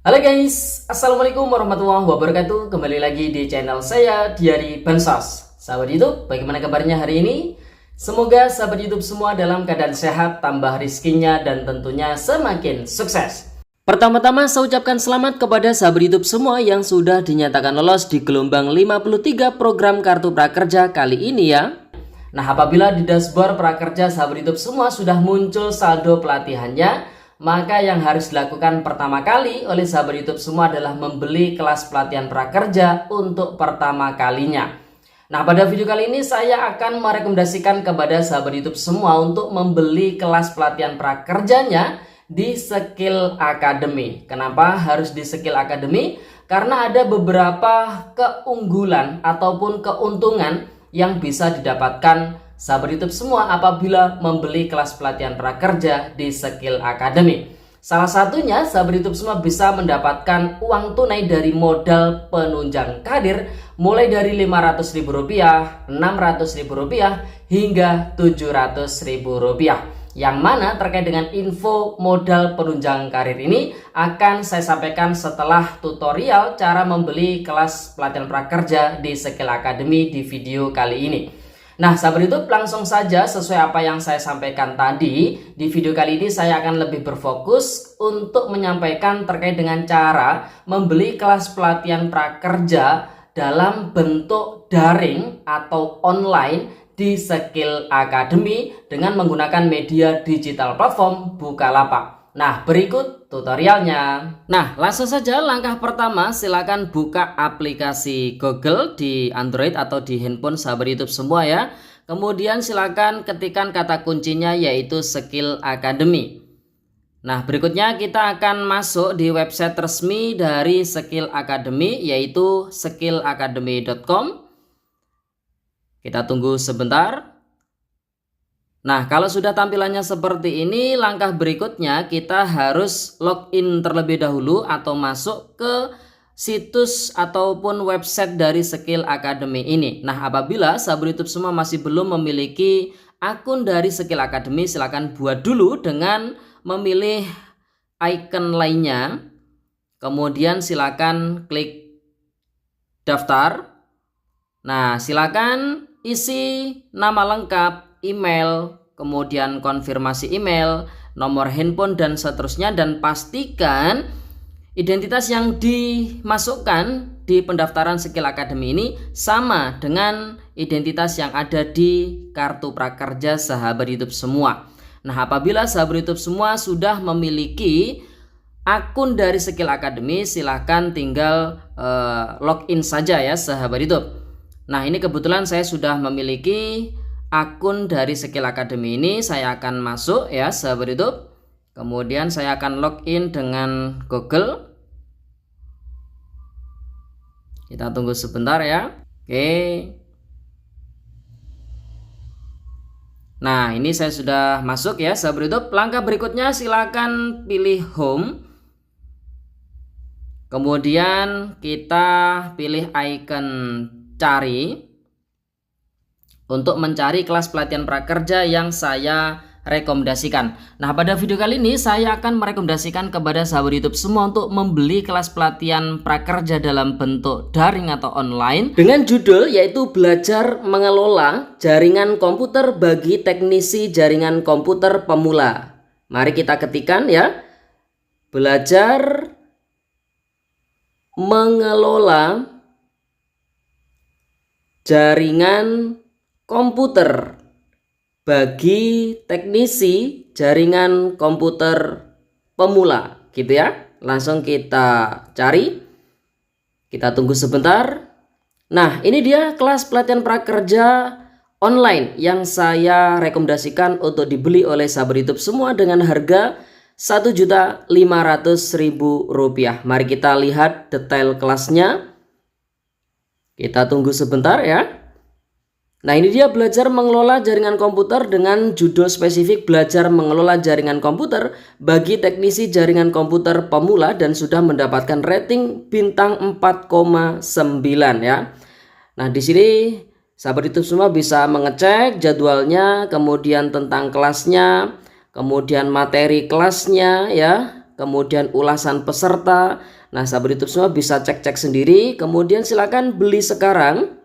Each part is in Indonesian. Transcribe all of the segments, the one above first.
Halo guys, Assalamualaikum warahmatullahi wabarakatuh. Kembali lagi di channel saya, Diari Bansos. Sahabat YouTube, bagaimana kabarnya hari ini? Semoga sahabat YouTube semua dalam keadaan sehat, tambah rizkinya, dan tentunya semakin sukses. Pertama-tama saya ucapkan selamat kepada sahabat YouTube semua yang sudah dinyatakan lolos di gelombang 53 program Kartu Prakerja kali ini ya. Nah, apabila di dashboard prakerja sahabat YouTube semua sudah muncul saldo pelatihannya, maka yang harus dilakukan pertama kali oleh sahabat YouTube semua adalah membeli kelas pelatihan prakerja untuk pertama kalinya. Nah, pada video kali ini saya akan merekomendasikan kepada sahabat YouTube semua untuk membeli kelas pelatihan prakerjanya di Skill Academy. Kenapa harus di Skill Academy? Karena ada beberapa keunggulan ataupun keuntungan yang bisa didapatkan sahabat YouTube semua apabila membeli kelas pelatihan prakerja di Skill Academy. Salah satunya sahabat YouTube semua bisa mendapatkan uang tunai dari modal penunjang karir mulai dari Rp500.000, Rp600.000 hingga Rp700.000. Yang mana terkait dengan info modal penunjang karir ini akan saya sampaikan setelah tutorial cara membeli kelas pelatihan prakerja di Skill Academy di video kali ini. Nah, sahabat YouTube, langsung saja sesuai apa yang saya sampaikan tadi. Di video kali ini saya akan lebih berfokus untuk menyampaikan terkait dengan cara membeli kelas pelatihan prakerja dalam bentuk daring atau online di Skill Academy dengan menggunakan media digital platform Bukalapak. Nah, berikut tutorialnya. Nah, langsung saja langkah pertama, silakan buka aplikasi Google di Android atau di handphone sahabat YouTube semua ya. Kemudian silakan ketikkan kata kuncinya yaitu Skill Academy. Nah, berikutnya kita akan masuk di website resmi dari Skill Academy yaitu skillacademy.com. Kita tunggu sebentar. Nah, kalau sudah tampilannya seperti ini, langkah berikutnya kita harus login terlebih dahulu atau masuk ke situs ataupun website dari Skill Academy ini. Nah, apabila sahabat YouTube semua masih belum memiliki akun dari Skill Academy, silakan buat dulu dengan memilih icon lainnya. Kemudian silakan klik daftar. Nah, silakan isi nama lengkap, email, kemudian konfirmasi email, nomor handphone dan seterusnya, dan pastikan identitas yang dimasukkan di pendaftaran Skill Academy ini sama dengan identitas yang ada di kartu prakerja sahabat YouTube semua. Nah, apabila sahabat YouTube semua sudah memiliki akun dari Skill Academy, silahkan tinggal login saja ya sahabat YouTube. Nah, ini kebetulan saya sudah memiliki akun dari Skill Academy ini. Saya akan masuk ya sahabat YouTube. Kemudian saya akan login dengan Google. Kita tunggu sebentar ya. Oke. Nah, ini saya sudah masuk ya sahabat YouTube. Langkah berikutnya silakan pilih home. Kemudian kita pilih icon cari untuk mencari kelas pelatihan prakerja yang saya rekomendasikan. Nah, pada video kali ini saya akan merekomendasikan kepada sahabat YouTube semua untuk membeli kelas pelatihan prakerja dalam bentuk daring atau online dengan judul yaitu Belajar Mengelola Jaringan Komputer bagi Teknisi Jaringan Komputer Pemula. Mari kita ketikkan ya. Belajar mengelola jaringan komputer bagi teknisi jaringan komputer pemula gitu ya. Langsung kita cari, kita tunggu sebentar. Nah, ini dia kelas pelatihan prakerja online yang saya rekomendasikan untuk dibeli oleh sahabat YouTube semua dengan harga Rp1.500.000. Mari kita lihat detail kelasnya. Kita tunggu sebentar ya. Nah, ini dia belajar mengelola jaringan komputer dengan judul spesifik Belajar Mengelola Jaringan Komputer bagi Teknisi Jaringan Komputer Pemula dan sudah mendapatkan rating bintang 4,9 ya. Nah, di sini sahabat YouTube semua bisa mengecek jadwalnya, kemudian tentang kelasnya, kemudian materi kelasnya ya, kemudian ulasan peserta. Nah, sahabat YouTube semua bisa cek-cek sendiri. Kemudian silakan beli sekarang.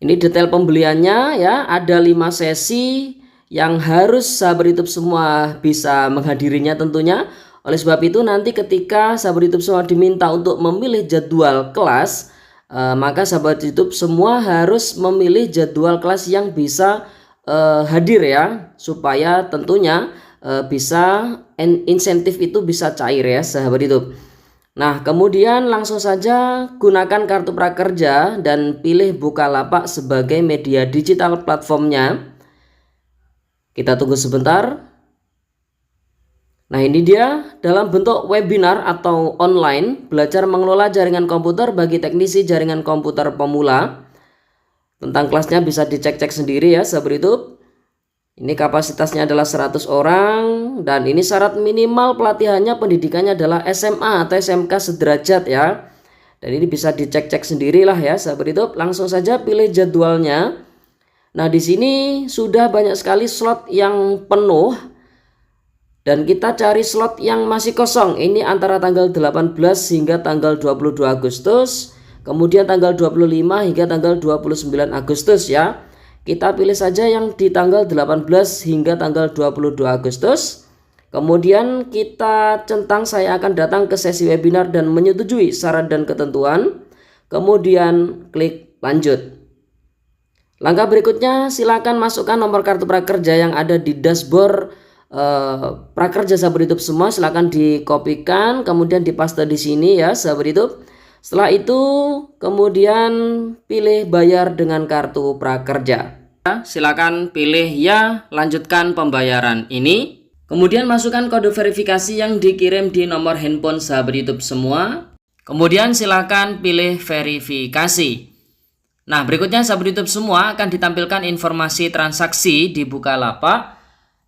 Ini detail pembeliannya ya, ada 5 sesi yang harus sahabat YouTube semua bisa menghadirinya tentunya. Oleh sebab itu nanti ketika sahabat YouTube semua diminta untuk memilih jadwal kelas, maka sahabat YouTube semua harus memilih jadwal kelas yang bisa hadir ya, supaya tentunya bisa insentif itu bisa cair ya sahabat YouTube. Nah, kemudian langsung saja gunakan kartu prakerja dan pilih Bukalapak sebagai media digital platformnya. Kita tunggu sebentar. Nah, ini dia dalam bentuk webinar atau online, belajar mengelola jaringan komputer bagi teknisi jaringan komputer pemula. Tentang kelasnya bisa dicek-cek sendiri ya sahabat YouTube. Ini kapasitasnya adalah 100 orang dan ini syarat minimal pelatihannya pendidikannya adalah SMA atau SMK sederajat ya. Dan ini bisa dicek-cek sendirilah ya sahabat YouTube. Langsung saja pilih jadwalnya. Nah, di sini sudah banyak sekali slot yang penuh dan kita cari slot yang masih kosong. Ini antara tanggal 18 hingga tanggal 22 Agustus. Kemudian tanggal 25 hingga tanggal 29 Agustus ya. Kita pilih saja yang di tanggal 18 hingga tanggal 22 Agustus. Kemudian kita centang saya akan datang ke sesi webinar dan menyetujui syarat dan ketentuan. Kemudian klik lanjut. Langkah berikutnya silakan masukkan nomor kartu prakerja yang ada di dashboard prakerja sahabat YouTube semua. Silakan dikopikan kemudian dipaste di sini ya sahabat YouTube. Setelah itu kemudian pilih bayar dengan kartu prakerja. Silakan pilih ya, lanjutkan pembayaran ini. Kemudian masukkan kode verifikasi yang dikirim di nomor handphone sahabat YouTube semua. Kemudian silakan pilih verifikasi. Nah, berikutnya sahabat YouTube semua akan ditampilkan informasi transaksi di Bukalapak.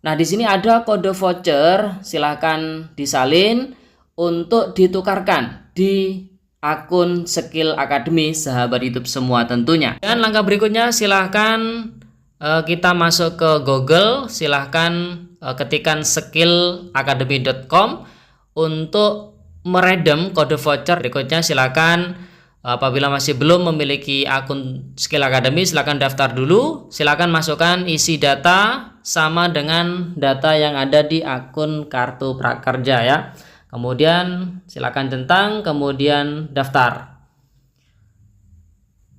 Nah, di sini ada kode voucher, silakan disalin untuk ditukarkan di akun Skill Academy sahabat YouTube semua tentunya. Dan langkah berikutnya silahkan kita masuk ke Google, silahkan ketikkan skillacademy.com untuk meredam kode voucher. Berikutnya silahkan apabila masih belum memiliki akun Skill Academy silahkan daftar dulu. Silahkan masukkan isi data sama dengan data yang ada di akun kartu prakerja ya. Kemudian silakan centang, kemudian daftar.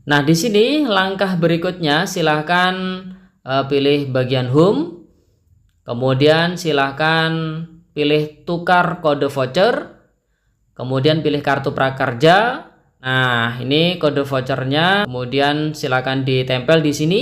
Nah, di sini langkah berikutnya silahkan pilih bagian home. Kemudian silahkan pilih tukar kode voucher. Kemudian pilih kartu prakerja. Nah, ini kode vouchernya. Kemudian silahkan ditempel di sini.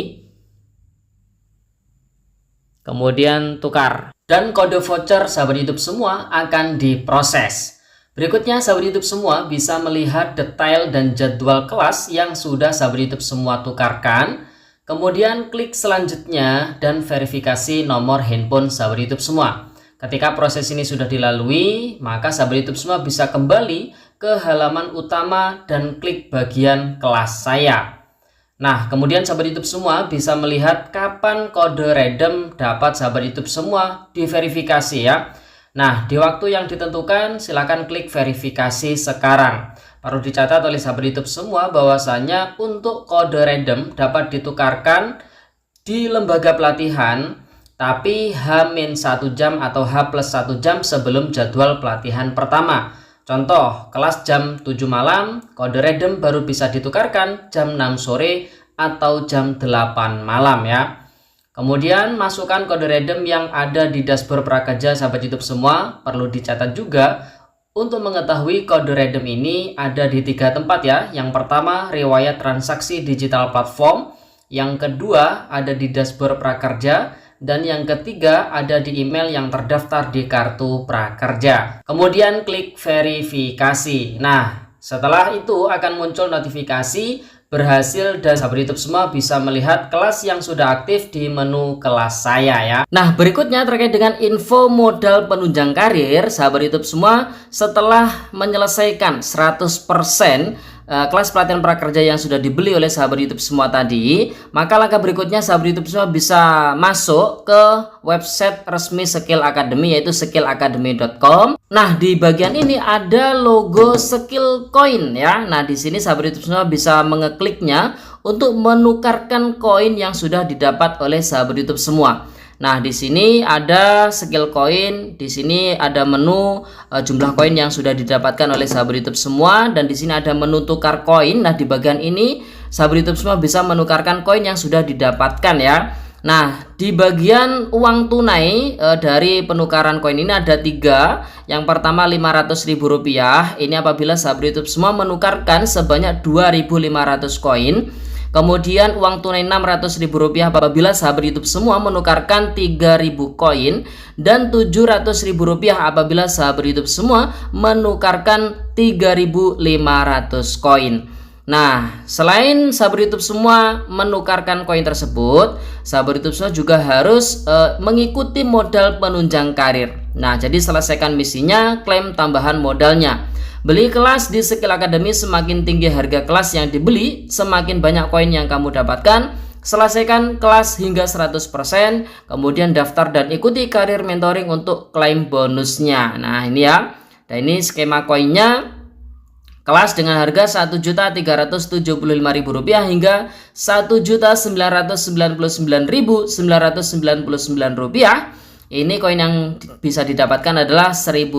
Kemudian tukar. Dan kode voucher sahabat YouTube semua akan diproses. Berikutnya sahabat YouTube semua bisa melihat detail dan jadwal kelas yang sudah sahabat YouTube semua tukarkan. Kemudian klik selanjutnya dan verifikasi nomor handphone sahabat YouTube semua. Ketika proses ini sudah dilalui, maka sahabat YouTube semua bisa kembali ke halaman utama dan klik bagian kelas saya. Nah, kemudian sahabat YouTube semua bisa melihat kapan kode redeem dapat sahabat YouTube semua diverifikasi ya. Nah, di waktu yang ditentukan silakan klik verifikasi sekarang. Perlu dicatat oleh sahabat YouTube semua bahwasanya untuk kode redeem dapat ditukarkan di lembaga pelatihan tapi H-1 jam atau H+1 jam sebelum jadwal pelatihan pertama. Contoh, kelas jam 7 malam, kode redeem baru bisa ditukarkan jam 6 sore atau jam 8 malam ya. Kemudian masukkan kode redeem yang ada di dashboard prakerja sahabat YouTube semua. Perlu dicatat juga, untuk mengetahui kode redeem ini ada di 3 tempat ya. Yang pertama, riwayat transaksi digital platform. Yang kedua, ada di dashboard prakerja. Dan yang ketiga ada di email yang terdaftar di kartu prakerja. Kemudian klik verifikasi. Nah, setelah itu akan muncul notifikasi berhasil dan sahabat YouTube semua bisa melihat kelas yang sudah aktif di menu kelas saya ya. Nah, berikutnya terkait dengan info modal penunjang karir sahabat YouTube semua, setelah menyelesaikan 100% kelas pelatihan prakerja yang sudah dibeli oleh sahabat YouTube semua tadi, maka langkah berikutnya sahabat YouTube semua bisa masuk ke website resmi Skill Academy, yaitu skillacademy.com. Nah, di bagian ini ada logo Skill Coin ya. Nah, di sini sahabat YouTube semua bisa mengekliknya untuk menukarkan koin yang sudah didapat oleh sahabat YouTube semua. Nah, di sini ada skill coin, di sini ada menu jumlah koin yang sudah didapatkan oleh sahabat YouTube semua, dan di sini ada menu tukar koin. Nah, di bagian ini sahabat YouTube semua bisa menukarkan koin yang sudah didapatkan ya. Nah, di bagian uang tunai dari penukaran koin ini ada 3. Yang pertama Rp500.000. Ini apabila sahabat YouTube semua menukarkan sebanyak 2.500 koin. Kemudian uang tunai Rp600.000 apabila sahabat YouTube semua menukarkan 3.000 koin, dan Rp700.000 apabila sahabat YouTube semua menukarkan 3.500 koin. Nah, selain sahabat YouTube semua menukarkan koin tersebut, sahabat YouTube semua juga harus mengikuti modal penunjang karir. Nah, jadi selesaikan misinya, klaim tambahan modalnya. Beli kelas di Skill Academy, semakin tinggi harga kelas yang dibeli, semakin banyak koin yang kamu dapatkan. Selesaikan kelas hingga 100%, kemudian daftar dan ikuti karir mentoring untuk klaim bonusnya. Nah, ini ya. Dan ini skema koinnya. Kelas dengan harga Rp1.375.000 hingga Rp1.999.999. Ini koin yang bisa didapatkan adalah 1.500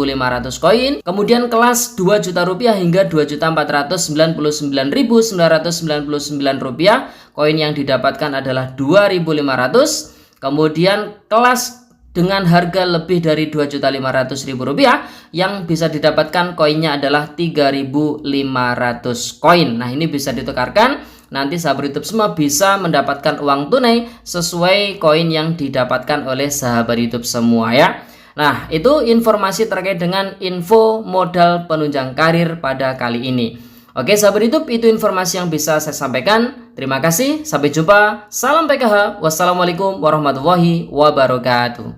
koin. Kemudian kelas Rp2 juta hingga Rp2.499.999. Koin yang didapatkan adalah 2.500. Kemudian kelas dengan harga lebih dari Rp2.500.000 yang bisa didapatkan koinnya adalah 3.500 koin. Nah, ini bisa ditukarkan. Nanti sahabat YouTube semua bisa mendapatkan uang tunai sesuai koin yang didapatkan oleh sahabat YouTube semua ya. Nah, itu informasi terkait dengan info modal penunjang karir pada kali ini. Oke sahabat YouTube, itu informasi yang bisa saya sampaikan. Terima kasih, sampai jumpa. Salam PKH. Wassalamualaikum warahmatullahi wabarakatuh.